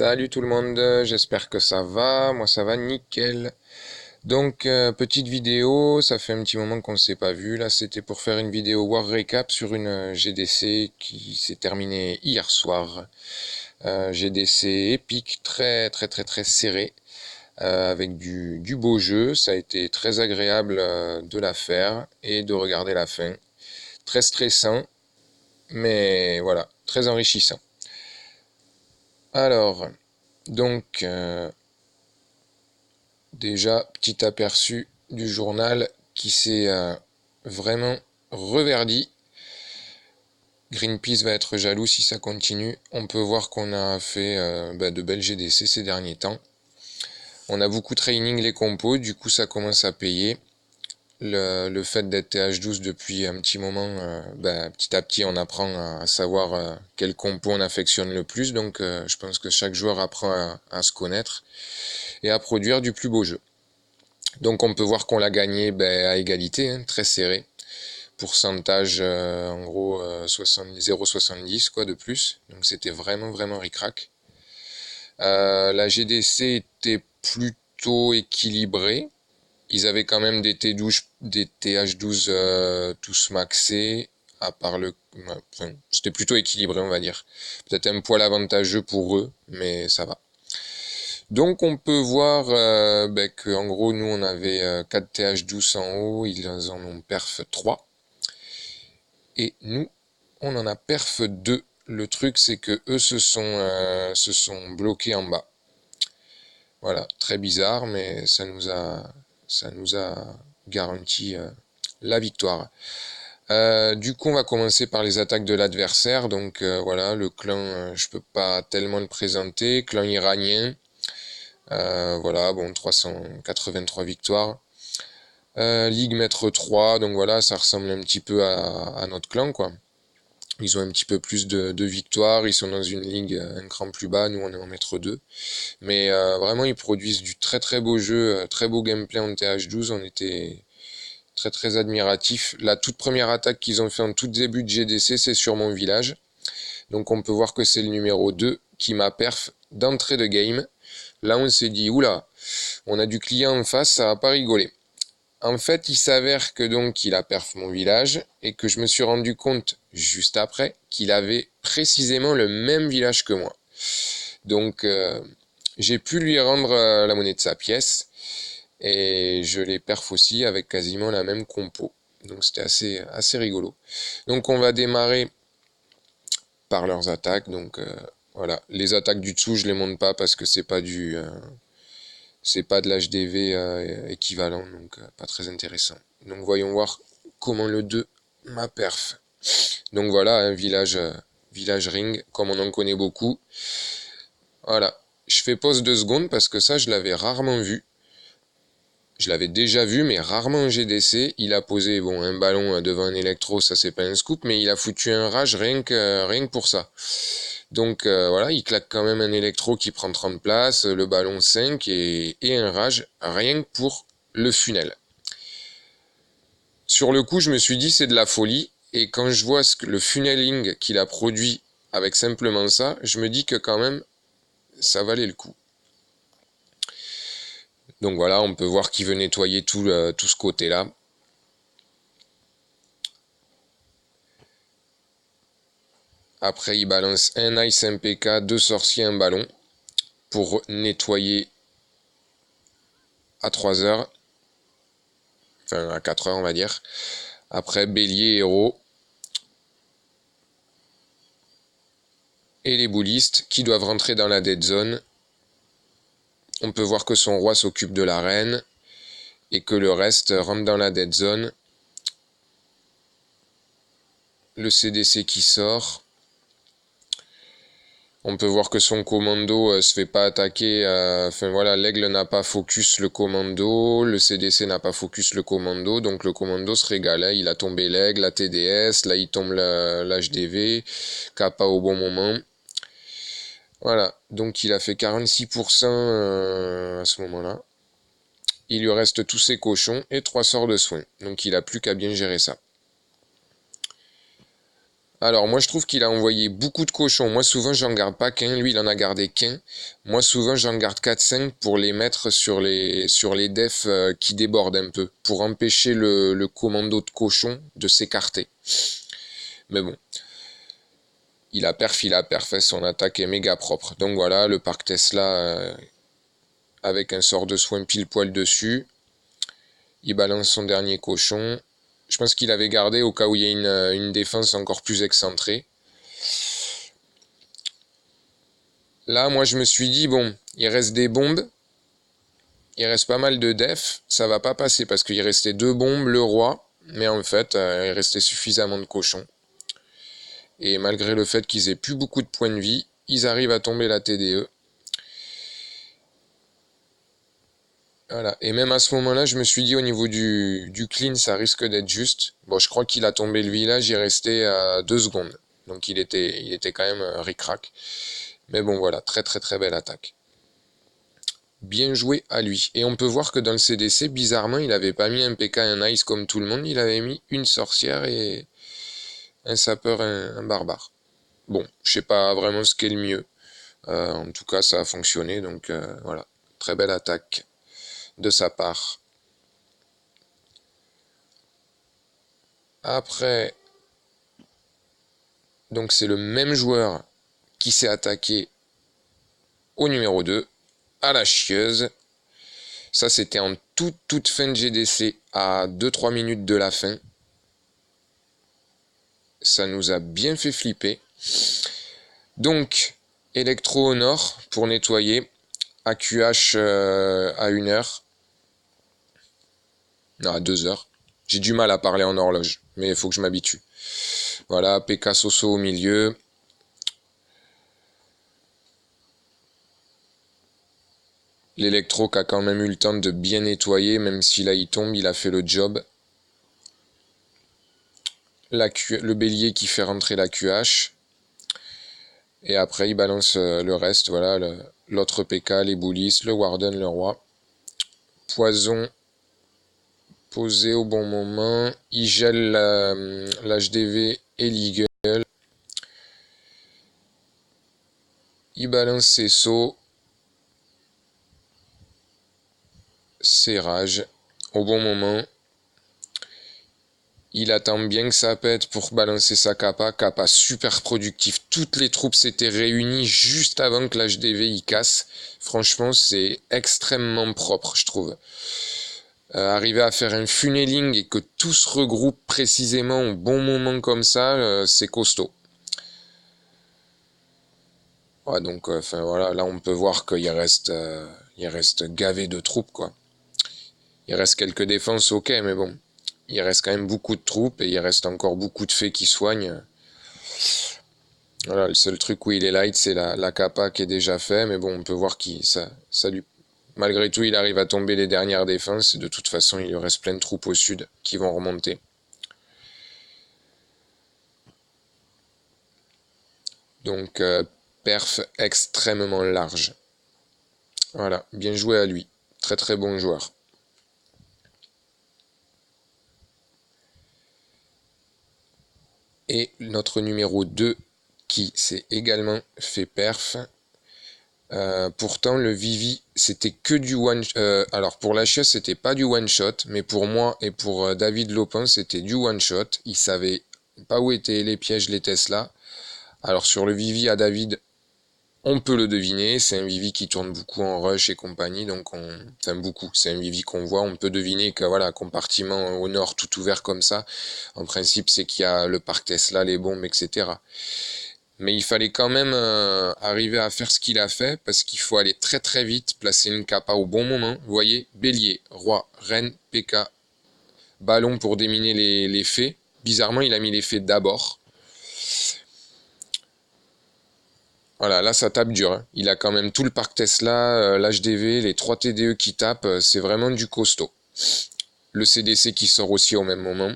Salut tout le monde, j'espère que ça va, moi ça va nickel. Donc petite vidéo, ça fait un petit moment qu'on ne s'est pas vu, là c'était pour faire une vidéo War Recap sur une GDC qui s'est terminée hier soir. GDC épique, très très très très serré, avec du beau jeu, ça a été très agréable de la faire et de regarder la fin. Très stressant, mais voilà, très enrichissant. Alors, donc... déjà, petit aperçu du journal qui s'est vraiment reverdi. Greenpeace va être jaloux si ça continue. On peut voir qu'on a fait de belles GDC ces derniers temps. On a beaucoup training les compos, du coup ça commence à payer. Le fait d'être TH12 depuis un petit moment, petit à petit on apprend à savoir quel compo on affectionne le plus. Donc je pense que chaque joueur apprend à se connaître et à produire du plus beau jeu. Donc on peut voir qu'on l'a gagné à égalité, hein, très serré. Pourcentage en gros 0,70 quoi de plus. Donc c'était vraiment vraiment ric-rac. La GDC était plutôt équilibrée. Ils avaient quand même des TH12 tous maxés, à part enfin, c'était plutôt équilibré on va dire. Peut-être un poil avantageux pour eux, mais ça va. Donc on peut voir que en gros nous on avait 4 TH12 en haut, ils en ont perf 3. Et nous on en a perf 2. Le truc c'est que eux se sont bloqués en bas. Voilà, très bizarre mais ça nous a garanti la victoire. Du coup on va commencer par les attaques de l'adversaire. Donc voilà, le clan je peux pas tellement le présenter. Clan iranien. Voilà, bon, 383 victoires. Ligue Maître 3, donc voilà, ça ressemble un petit peu à notre clan, quoi. Ils ont un petit peu plus de victoires, ils sont dans une ligue un cran plus bas, nous on est en Maître 2. Mais vraiment, ils produisent du très très beau jeu, très beau gameplay en TH12, on était très très admiratifs. La toute première attaque qu'ils ont fait en tout début de GDC, c'est sur mon village. Donc on peut voir que c'est le numéro 2 qui m'a perf d'entrée de game. Là, on s'est dit, oula, on a du client en face, ça va pas rigoler. En fait, il s'avère que donc il a perf mon village et que je me suis rendu compte juste après qu'il avait précisément le même village que moi. Donc, j'ai pu lui rendre la monnaie de sa pièce et je l'ai perf aussi avec quasiment la même compo. Donc, c'était assez rigolo. Donc, on va démarrer par leurs attaques. Donc, voilà, les attaques du dessous, je les monte pas parce que c'est pas de l'HDV équivalent, donc pas très intéressant. Donc voyons voir comment le 2 m'a perf. Donc voilà, un village ring, comme on en connaît beaucoup. Voilà, je fais pause 2 secondes parce que ça, je l'avais rarement vu. Je l'avais déjà vu, mais rarement en GDC. Il a posé bon un ballon devant un électro, ça c'est pas un scoop, mais il a foutu un rage rien que pour ça. Donc voilà, il claque quand même un électro qui prend 30 places, le ballon 5 et un rage, rien que pour le funnel. Sur le coup, je me suis dit c'est de la folie, et quand je vois le funneling qu'il a produit avec simplement ça, je me dis que quand même, ça valait le coup. Donc voilà, on peut voir qu'il veut nettoyer tout ce côté-là. Après, il balance un Ice MPK, 2 sorciers, un ballon, pour nettoyer à 3 heures. Enfin, à 4 heures, on va dire. Après, bélier, héros. Et les boulistes qui doivent rentrer dans la dead zone. On peut voir que son roi s'occupe de la reine et que le reste rentre dans la dead zone. Le CDC qui sort. On peut voir que son commando se fait pas attaquer. Enfin voilà, l'aigle n'a pas focus le commando, le CDC n'a pas focus le commando, donc le commando se régale. Hein. Il a tombé l'aigle, la TDS, là il tombe l'HDV, kappa au bon moment. Voilà, donc il a fait 46% à ce moment-là. Il lui reste tous ses cochons et 3 sorts de soins. Donc il a plus qu'à bien gérer ça. Alors moi je trouve qu'il a envoyé beaucoup de cochons. Moi souvent j'en garde pas qu'un, lui il en a gardé qu'un. Moi souvent j'en garde 4-5 pour les mettre sur les defs qui débordent un peu, pour empêcher le commando de cochon de s'écarter. Mais bon, il a perf, son attaque est méga propre. Donc voilà, le parc Tesla avec un sort de soin pile poil dessus. Il balance son dernier cochon. Je pense qu'il avait gardé au cas où il y a une défense encore plus excentrée. Là, moi, je me suis dit, bon, il reste des bombes. Il reste pas mal de def. Ça va pas passer parce qu'il restait 2 bombes, le roi. Mais en fait, il restait suffisamment de cochons. Et malgré le fait qu'ils aient plus beaucoup de points de vie, ils arrivent à tomber la TDE. Voilà. Et même à ce moment-là, je me suis dit au niveau du clean, ça risque d'être juste. Bon, je crois qu'il a tombé le village, il restait à 2 secondes. Donc il était quand même ric-rac. Mais bon, voilà, très très très belle attaque. Bien joué à lui. Et on peut voir que dans le CDC, bizarrement, il avait pas mis un PK et un Ice comme tout le monde, il avait mis une sorcière et un sapeur, un barbare. Bon, je sais pas vraiment ce qu'est le mieux. En tout cas, ça a fonctionné, donc voilà. Très belle attaque de sa part. Après, donc c'est le même joueur qui s'est attaqué au numéro 2, à la chieuse. Ça, c'était en toute fin de GDC, à 2-3 minutes de la fin. Ça nous a bien fait flipper. Donc, électro au nord pour nettoyer. AQH à 1 heure. Non, à 2 heures. J'ai du mal à parler en horloge, mais il faut que je m'habitue. Voilà, PK Soso au milieu. L'électro qui a quand même eu le temps de bien nettoyer, même si là il tombe, il a fait le job. Le bélier qui fait rentrer la QH. Et après il balance le reste, voilà, l'autre PK, les boulisses, le Warden, le roi. Poison posé au bon moment. Il gèle l'HDV et l'Eagle. Il balance ses sauts. Ses rages. Au bon moment. Il attend bien que ça pète pour balancer sa kappa. Kappa super productif. Toutes les troupes s'étaient réunies juste avant que l'HDV y casse. Franchement, c'est extrêmement propre, je trouve. Arriver à faire un funneling et que tout se regroupe précisément au bon moment comme ça, c'est costaud. Ouais, donc, enfin voilà, là on peut voir qu'il reste gavé de troupes, quoi. Il reste quelques défenses, ok, mais bon. Il reste quand même beaucoup de troupes et il reste encore beaucoup de fées qui soignent. Voilà, le seul truc où il est light, c'est la kappa qui est déjà fait, mais bon, on peut voir qu'il ça lui. Malgré tout, il arrive à tomber les dernières défenses, et de toute façon, il lui reste plein de troupes au sud qui vont remonter. Donc, perf extrêmement large. Voilà, bien joué à lui. Très très bon joueur. Et notre numéro 2 qui s'est également fait perf. Pourtant le Vivi c'était que du one alors pour la chieuse c'était pas du one shot, mais pour moi et pour David Lopin c'était du one shot. Il savait pas où étaient les pièges, les Tesla. Alors sur le Vivi à David, on peut le deviner, c'est un Vivi qui tourne beaucoup en rush et compagnie, donc enfin beaucoup, c'est un Vivi qu'on voit, on peut deviner que voilà, compartiment au nord tout ouvert comme ça, en principe c'est qu'il y a le parc Tesla, les bombes, etc. Mais il fallait quand même arriver à faire ce qu'il a fait, parce qu'il faut aller très très vite, placer une kappa au bon moment. Vous voyez, bélier, roi, reine, PK, ballon pour déminer les fées. Bizarrement, il a mis les fées d'abord. Voilà, là ça tape dur, hein. Il a quand même tout le parc Tesla, l'HDV, les 3 TDE qui tapent, c'est vraiment du costaud. Le CDC qui sort aussi au même moment.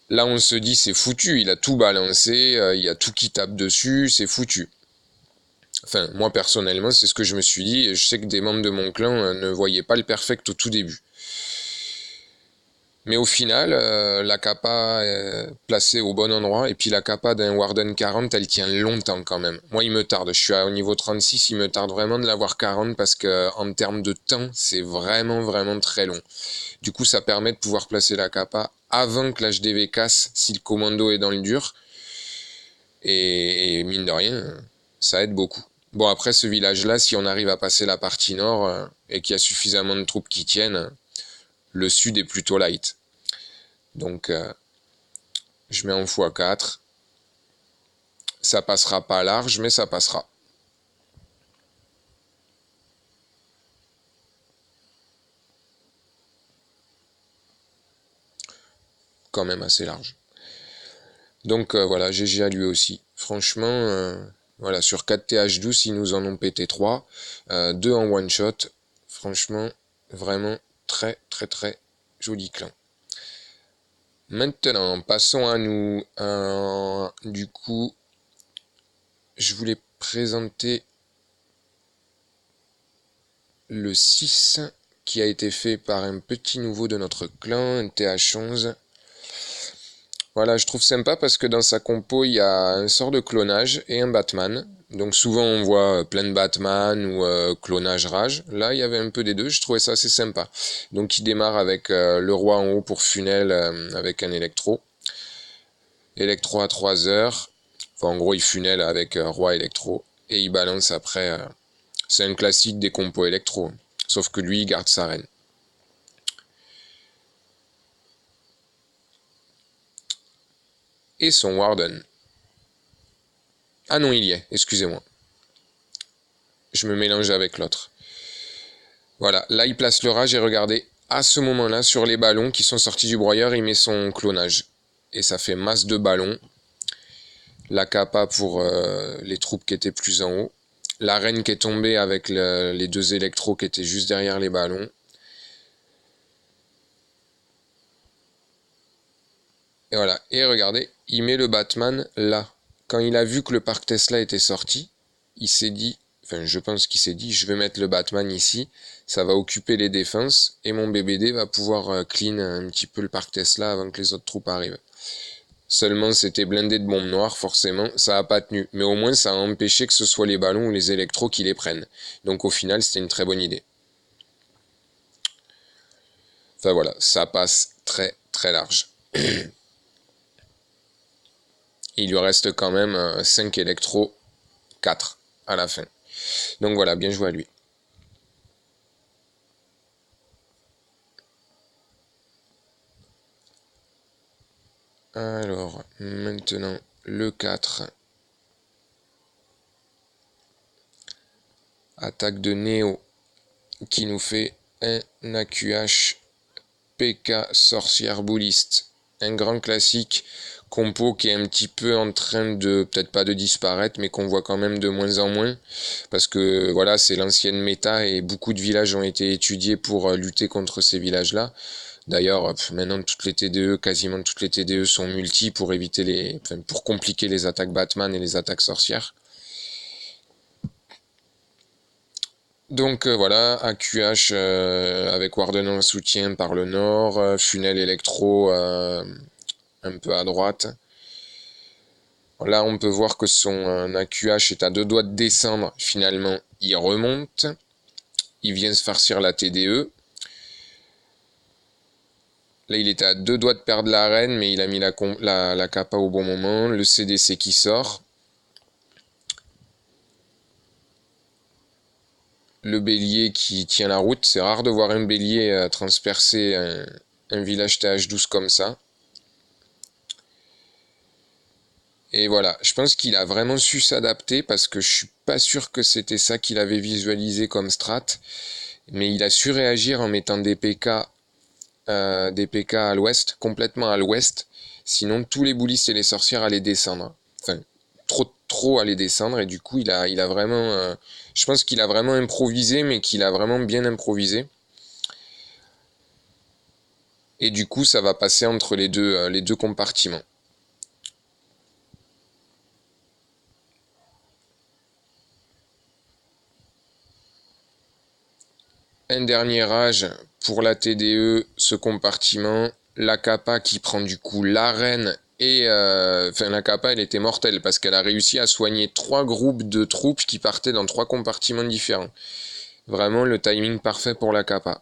Là on se dit c'est foutu, il a tout balancé, il y a tout qui tape dessus, c'est foutu. Enfin, moi personnellement, c'est ce que je me suis dit. Je sais que des membres de mon clan ne voyaient pas le perfect au tout début. Mais au final, la capa est placée au bon endroit. Et puis la capa d'un Warden 40, elle tient longtemps quand même. Moi, il me tarde. Je suis au niveau 36, il me tarde vraiment de l'avoir 40 parce que en termes de temps, c'est vraiment, vraiment très long. Du coup, ça permet de pouvoir placer la capa avant que l'HDV casse si le commando est dans le dur. Et mine de rien, ça aide beaucoup. Bon, après, ce village-là, si on arrive à passer la partie nord et qu'il y a suffisamment de troupes qui tiennent, le sud est plutôt light. Donc, je mets en x4. Ça passera pas large, mais ça passera. Quand même assez large. Donc voilà, GG à lui aussi. Franchement, voilà, sur 4 TH12, ils nous en ont pété 3. 2 en one shot. Franchement, vraiment très très très joli clan. Maintenant, passons à nous. Du coup, je voulais présenter le 6 qui a été fait par un petit nouveau de notre clan, un TH11. Voilà, je trouve sympa parce que dans sa compo, il y a un sort de clonage et un Batman. Donc souvent on voit plein de Batman ou clonage rage. Là, il y avait un peu des deux, je trouvais ça assez sympa. Donc il démarre avec le roi en haut pour funnel avec un électro. Électro à 3 heures. Enfin en gros, il funnel avec roi électro. Et il balance après. C'est un classique des compos électro. Sauf que lui, il garde sa reine. Et son Warden. Ah non, il y est, excusez-moi. Je me mélange avec l'autre. Voilà, là il place le rage et regardez, à ce moment-là, sur les ballons qui sont sortis du broyeur, il met son clonage. Et ça fait masse de ballons. La capa pour les troupes qui étaient plus en haut. La reine qui est tombée avec les deux électros qui étaient juste derrière les ballons. Et voilà, et regardez, il met le Batman là. Quand il a vu que le parc Tesla était sorti, il s'est dit, enfin je pense qu'il s'est dit, je vais mettre le Batman ici, ça va occuper les défenses, et mon BBD va pouvoir clean un petit peu le parc Tesla avant que les autres troupes arrivent. Seulement c'était blindé de bombes noires, forcément, ça a pas tenu, mais au moins ça a empêché que ce soit les ballons ou les électros qui les prennent. Donc au final c'était une très bonne idée. Enfin voilà, ça passe très très large. Il lui reste quand même 5 électros, 4 à la fin. Donc voilà, bien joué à lui. Alors, maintenant, le 4. Attaque de Néo qui nous fait un AQH PK sorcière bouliste. Un grand classique compo qui est un petit peu en train de, peut-être pas de disparaître, mais qu'on voit quand même de moins en moins. Parce que voilà, c'est l'ancienne méta et beaucoup de villages ont été étudiés pour lutter contre ces villages-là. D'ailleurs, maintenant toutes les TDE, quasiment toutes les TDE sont multi pour éviter pour compliquer les attaques Batman et les attaques sorcières. Donc voilà, AQH avec Warden en soutien par le nord, Funnel électro un peu à droite. Là on peut voir que son AQH est à 2 doigts de descendre, finalement il remonte, il vient se farcir la TDE. Là il était à 2 doigts de perdre la reine, mais il a mis la capa au bon moment, le CDC qui sort. Le bélier qui tient la route, c'est rare de voir un bélier transpercer un village TH12 comme ça. Et voilà, je pense qu'il a vraiment su s'adapter parce que je suis pas sûr que c'était ça qu'il avait visualisé comme strat, mais il a su réagir en mettant des PK à l'ouest, complètement à l'ouest, sinon tous les boulistes et les sorcières allaient descendre. Enfin, trop allaient descendre et du coup il a vraiment, je pense qu'il a vraiment improvisé, mais qu'il a vraiment bien improvisé. Et du coup ça va passer entre les deux compartiments. Un dernier rage pour la TDE, ce compartiment. la Kappa qui prend du coup l'arène et la Kappa elle était mortelle parce qu'elle a réussi à soigner 3 groupes de troupes qui partaient dans 3 compartiments différents. Vraiment le timing parfait pour la Kappa.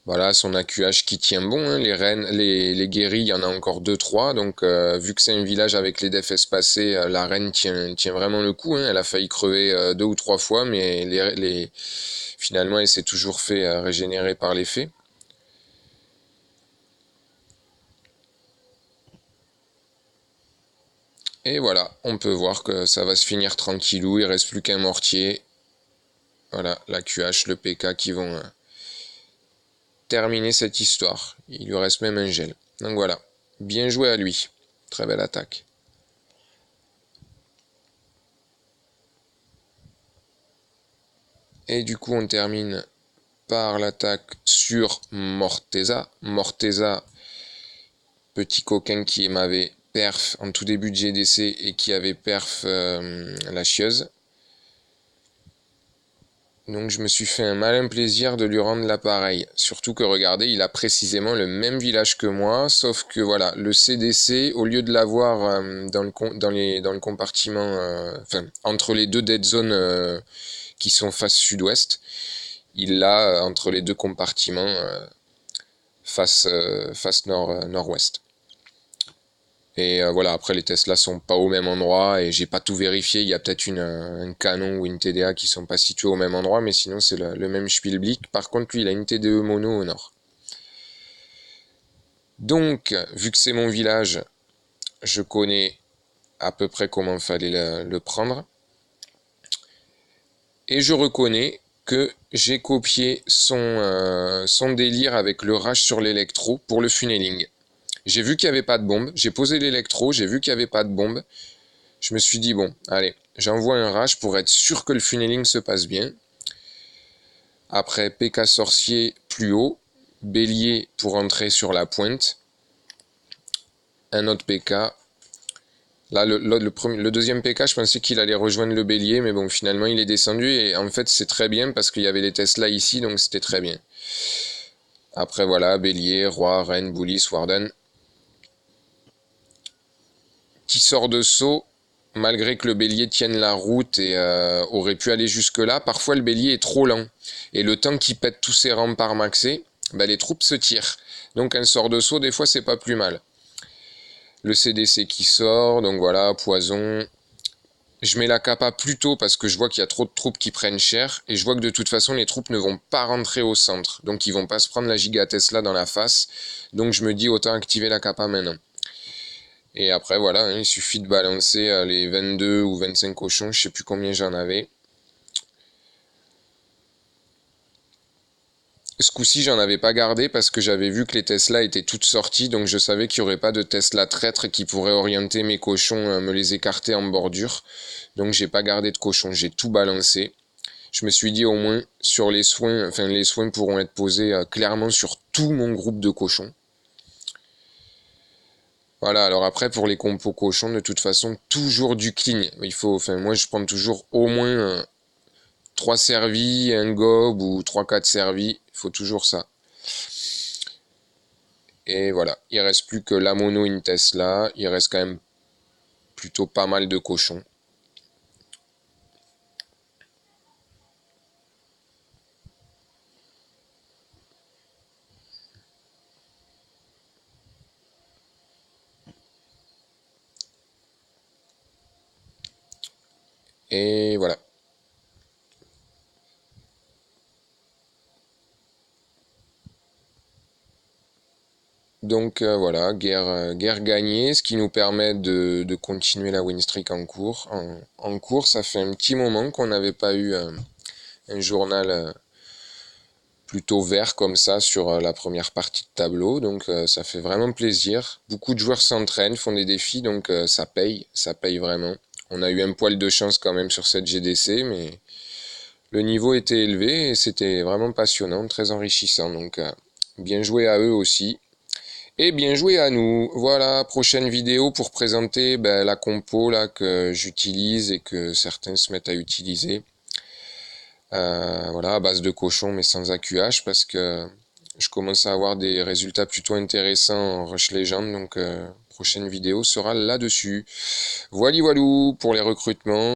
Voilà, son AQH qui tient bon, hein. Les reines, les guéris, il y en a encore 2-3, donc vu que c'est un village avec les defs espacés, la reine tient vraiment le coup, hein. Elle a failli crever 2 ou 3 fois, mais finalement elle s'est toujours fait régénérer par les fées. Et voilà, on peut voir que ça va se finir tranquillou, il reste plus qu'un mortier. Voilà, la QH, le PK qui vont terminer cette histoire. Il lui reste même un gel. Donc voilà, bien joué à lui. Très belle attaque. Et du coup, on termine par l'attaque sur Morteza. Morteza, petit coquin qui m'avait perf en tout début de GDC et qui avait perf la chieuse. Donc je me suis fait un malin plaisir de lui rendre l'appareil. Surtout que regardez, il a précisément le même village que moi, sauf que voilà, le CDC, au lieu de l'avoir dans le compartiment, entre les deux dead zones qui sont face sud-ouest, il l'a entre les 2 compartiments face nord-ouest. Et voilà, après les Tesla sont pas au même endroit et j'ai pas tout vérifié. Il y a peut-être un canon ou une TDA qui sont pas situés au même endroit, mais sinon c'est le même Spielblick. Par contre, lui, il a une TDE mono au nord. Donc, vu que c'est mon village, je connais à peu près comment il fallait le prendre. Et je reconnais que j'ai copié son délire avec le rage sur l'électro pour le funneling. J'ai vu qu'il n'y avait pas de bombe, j'ai posé l'électro, j'ai vu qu'il n'y avait pas de bombe. Je me suis dit, bon, allez, j'envoie un rage pour être sûr que le funneling se passe bien. Après, PK sorcier plus haut, bélier pour entrer sur la pointe. Un autre PK. Là, le deuxième PK, je pensais qu'il allait rejoindre le bélier, mais bon, finalement, il est descendu. Et en fait, c'est très bien parce qu'il y avait les Tesla ici, donc c'était très bien. Après, voilà, bélier, roi, reine, bully, warden. Qui sort de saut, malgré que le bélier tienne la route et aurait pu aller jusque-là, parfois le bélier est trop lent. Et le temps qu'il pète tous ses remparts maxés, les troupes se tirent. Donc un sort de saut, des fois, c'est pas plus mal. Le CDC qui sort, donc voilà, poison. Je mets la capa plus tôt parce que je vois qu'il y a trop de troupes qui prennent cher. Et je vois que de toute façon, les troupes ne vont pas rentrer au centre. Donc ils vont pas se prendre la giga Tesla dans la face. Donc je me dis, autant activer la capa maintenant. Et après, voilà, hein, il suffit de balancer les 22 ou 25 cochons, je sais plus combien j'en avais. Ce coup-ci, j'en avais pas gardé parce que j'avais vu que les Tesla étaient toutes sorties, donc je savais qu'il n'y aurait pas de Tesla traître qui pourrait orienter mes cochons, me les écarter en bordure. Donc j'ai pas gardé de cochons, j'ai tout balancé. Je me suis dit au moins sur les soins, les soins pourront être posés clairement sur tout mon groupe de cochons. Voilà, alors après pour les compos cochons, de toute façon, toujours du clean. Moi je prends toujours au moins 3 servis, un gob ou 3-4 servis, il faut toujours ça. Et voilà, il reste plus que la mono une Tesla, il reste quand même plutôt pas mal de cochons. Et voilà. Donc voilà, guerre gagnée, ce qui nous permet de continuer la win streak en cours. En cours, ça fait un petit moment qu'on n'avait pas eu un journal plutôt vert comme ça sur la première partie de tableau, donc ça fait vraiment plaisir. Beaucoup de joueurs s'entraînent, font des défis, donc ça paye vraiment. On a eu un poil de chance quand même sur cette GDC, mais le niveau était élevé et c'était vraiment passionnant, très enrichissant, donc bien joué à eux aussi. Et bien joué à nous. Voilà, prochaine vidéo pour présenter la compo là que j'utilise et que certains se mettent à utiliser. Voilà, à base de cochon mais sans AQH parce que Je commence à avoir des résultats plutôt intéressants en Rush Legend, donc prochaine vidéo sera là-dessus. Voilou voilou pour les recrutements.